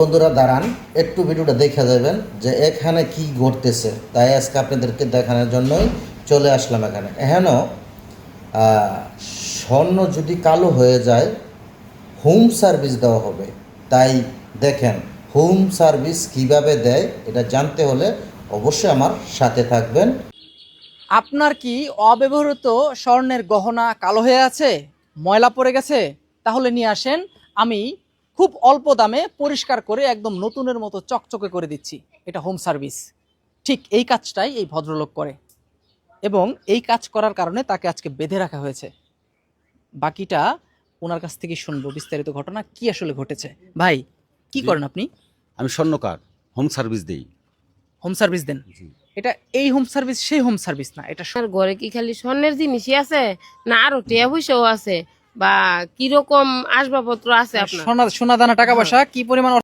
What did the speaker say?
বন্ধুরা দাঁড়ান, একটু ভিডিওটা দেখে যাবেন যে এখানে কি ঘটতেছে। তাই আজকে আপনাদেরকে দেখানোর জন্যই চলে আসলাম এখানে। এখানেও স্বর্ণ যদি কালো হয়ে যায় হোম সার্ভিস দেওয়া হবে। তাই দেখেন হোম সার্ভিস কিভাবে দেয়, এটা জানতে হলে অবশ্যই আমার সাথে থাকবেন। আপনার কি অব্যবহৃত স্বর্ণের গহনা কালো হয়ে আছে, ময়লা পড়ে গেছে? তাহলে নিয়ে আসেন, আমি খুব অল্প দামে পরিষ্কার করে একদম নতুনের মতো চকচকে করে দিচ্ছি। এটা হোম সার্ভিস। ঠিক এই কাজটাই এই ভদ্রলোক করে, এবং এই কাজ করার কারণে তাকে আজকে বেঁধে রাখা হয়েছে। বাকিটা ওনার কাছ থেকে শুনবো, বিস্তারিত ঘটনা কি আসলে ঘটেছে। ভাই, কি জি। করেন আপনি? আমি স্বর্ণকার, হোম সার্ভিস দেই। হোম সার্ভিস দেন? এটা এই হোম সার্ভিস সেই হোম সার্ভিস না, এটা আপনার ঘরে কি খালি স্বর্ণের জিনিসই আছে, না আরো টিয়া পয়সাও আছে, বা কিরকম আসবাবপত্র আছে আপনার? সোনা সোনা দানা টাকা পয়সা কি পরিমাণ